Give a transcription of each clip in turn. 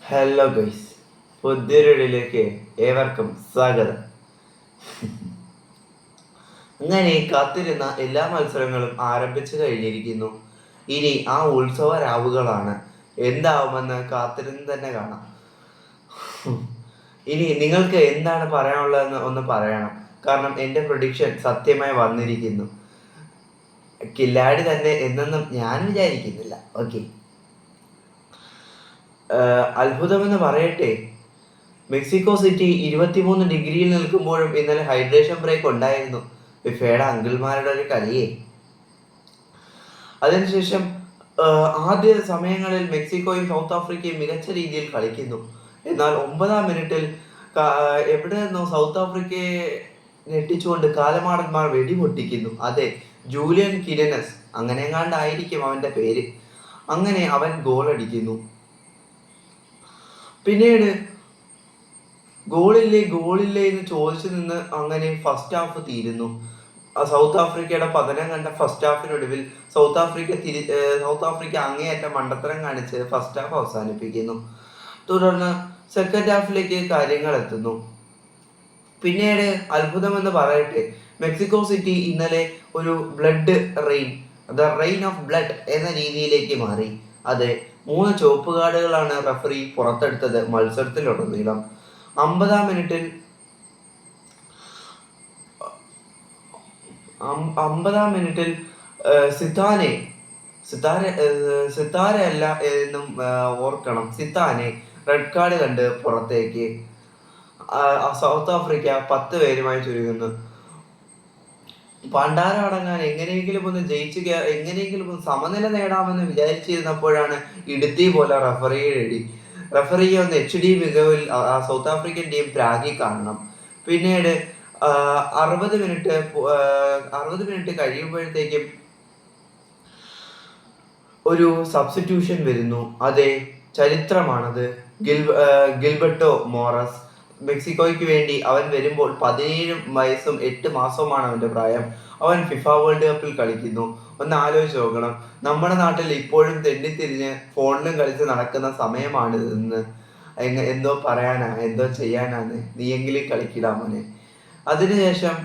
Hello guys, പുതിയൊരു വീഡിയോയിലേക്ക് ഏവർക്കും സ്വാഗതം. അങ്ങനെ കാത്തിരുന്ന എല്ലാ മത്സരങ്ങളും ആരംഭിച്ചു കഴിഞ്ഞിരിക്കുന്നു. ഇനി ആ ഉത്സവ രാവുകളാണ്. എന്താവുമെന്ന് കാത്തിരുന്ന് തന്നെ കാണാം. ഇനി നിങ്ങൾക്ക് എന്താണ് പറയാനുള്ളതെന്ന് ഒന്ന് പറയണം. കാരണം എൻ്റെ പ്രൊഡിക്ഷൻ സത്യമായി വന്നിരിക്കുന്നു. കില്ലാടി തന്നെ എന്നൊന്നും ഞാൻ വിചാരിക്കുന്നില്ല. ഓക്കെ, അത്ഭുതമെന്ന് പറയട്ടെ, മെക്സിക്കോ സിറ്റി 23 ഡിഗ്രിയിൽ നിൽക്കുമ്പോഴും ഇന്നലെ ഹൈഡ്രേഷൻ ബ്രേക്ക് ഉണ്ടായിരുന്നു. ഫിഫയുടെ അങ്കിൾമാരുടെ ഒരു കളിയെ. അതിനുശേഷം ആദ്യ സമയങ്ങളിൽ മെക്സിക്കോയും സൗത്ത് ആഫ്രിക്കയും മികച്ച രീതിയിൽ കളിക്കുന്നു. എന്നാൽ 9-ാം മിനിറ്റിൽ എവിടെ നിന്നോ സൗത്ത് ആഫ്രിക്കയെ ഞെട്ടിച്ചുകൊണ്ട് കാലമാടന്മാർ വെടിപൊട്ടിക്കുന്നു. അതെ, ജൂലിയൻ കിരനസ്, അങ്ങനെങ്ങാണ്ടായിരിക്കും അവന്റെ പേര്. അങ്ങനെ അവൻ ഗോൾ അടിക്കുന്നു. പിന്നീട് ഗോളില്ലേ എന്ന് ചോദിച്ചു നിന്ന് അങ്ങനെ ഫസ്റ്റ് ഹാഫ് തീരുന്നു. സൗത്ത് ആഫ്രിക്കയുടെ പതനം കണ്ട ഫസ്റ്റ് ഹാഫിനൊടുവിൽ സൗത്ത് ആഫ്രിക്ക അങ്ങേയറ്റം മണ്ടത്തരം കാണിച്ച് ഫസ്റ്റ് ഹാഫ് അവസാനിപ്പിക്കുന്നു. തുടർന്ന് സെക്കൻഡ് ഹാഫിലേക്ക് കാര്യങ്ങൾ എത്തുന്നു. പിന്നീട് അത്ഭുതമെന്ന് പറയട്ടെ, മെക്സിക്കോ സിറ്റി ഇന്നലെ ഒരു blood rain, the reign of blood എന്ന രീതിയിലേക്ക് മാറി. അതെ, 3 ചുവപ്പ് കാർഡുകളാണ് റഫറി പുറത്തെടുത്തത് മത്സരത്തിലുടനീളം. 50-ാം മിനിറ്റിൽ 50-ാം മിനിറ്റിൽ സിത്താര അല്ല എന്നും ഓർക്കണം, സിത്താനെ റെഡ് കാർഡ് കണ്ട് പുറത്തേക്ക്. സൗത്ത് ആഫ്രിക്ക 10 പേരുമായി ചുരുങ്ങുന്നു. പണ്ടാരം അടങ്ങാൻ എങ്ങനെയെങ്കിലും ഒന്ന് എങ്ങനെയെങ്കിലും ഒന്ന് സമനില നേടാമെന്ന് വിചാരിച്ചിരുന്നപ്പോഴാണ് ഇടുത്തി പോലെ റഫറിയെ ഒന്ന് HD മികവിൽ സൗത്ത് ആഫ്രിക്കൻ ടീം പ്രാഗി കാണണം. പിന്നീട് 60 മിനിറ്റ് കഴിയുമ്പോഴത്തേക്കും ഒരു സബ്സ്റ്റിറ്റ്യൂഷൻ വരുന്നു. അതെ, ചരിത്രമാണത്. ഗിൽബർട്ടോ മോറസ് മെക്സിക്കോയ്ക്ക് വേണ്ടി അവൻ വരുമ്പോൾ 17 വയസ്സും 8 മാസവുമാണ് അവന്റെ പ്രായം. അവൻ ഫിഫ വേൾഡ് കപ്പിൽ കളിക്കുന്നു. ഒന്ന് ആലോചിച്ച് നോക്കണം, നമ്മുടെ നാട്ടിൽ ഇപ്പോഴും തെന്നിത്തിരിഞ്ഞ് ഫോണിലും കളിച്ച് നടക്കുന്ന സമയമാണ് ഇന്ന്. എന്തോ പറയാനാ, എന്തോ ചെയ്യാനാന്ന്, നീയെങ്കിലും കളിക്കിടാമോനെ. അതിനുശേഷം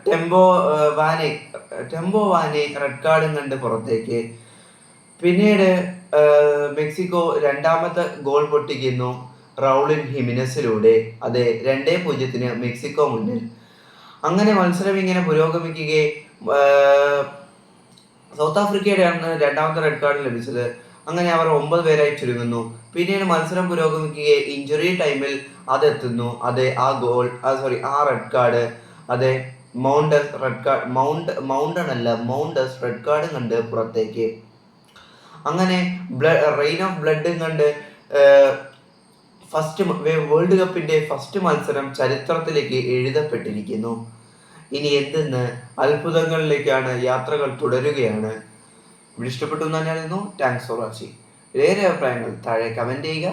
ടെമ്പോ വാനെ റെഡ് കാർഡും കണ്ട് പുറത്തേക്ക്. പിന്നീട് മെക്സിക്കോ രണ്ടാമത്തെ ഗോൾ പൊട്ടിക്കുന്നു റൗളിൻ ഹിമിനസിലൂടെ. അതെ, 2-0 മെക്സിക്കോ മുന്നിൽ. അങ്ങനെ മത്സരം ഇങ്ങനെ പുരോഗമിക്കുകയെ സൗത്ത് ആഫ്രിക്കയുടെയാണ് രണ്ടാമത്തെ റെഡ് കാർഡ് ലഭിച്ചത്. അങ്ങനെ അവർ 9 പേരായി ചുരുങ്ങുന്നു. പിന്നീട് മത്സരം പുരോഗമിക്കുകയെ ഇഞ്ചുറി ടൈമിൽ അതെത്തുന്നു. അതെ, ആ റെഡ് കാർഡ്, അതെ, മൗണ്ടസ് റെഡ് കാർഡും കണ്ട് പുറത്തേക്ക്. അങ്ങനെ റെയിൻ ഓഫ് ബ്ലഡും കണ്ട് വേൾഡ് കപ്പിന്റെ ഫസ്റ്റ് മത്സരം ചരിത്രത്തിലേക്ക് എഴുതപ്പെട്ടിരിക്കുന്നു. ഇനി എന്തെന്ന് അത്ഭുതങ്ങളിലേക്കാണ് യാത്രകൾ തുടരുകയാണ്. ഇഷ്ടപ്പെട്ടു എന്ന് തന്നെയായിരുന്നു. Thanks for watching. വേറെ അഭിപ്രായങ്ങൾ താഴെ കമന്റ് ചെയ്യുക.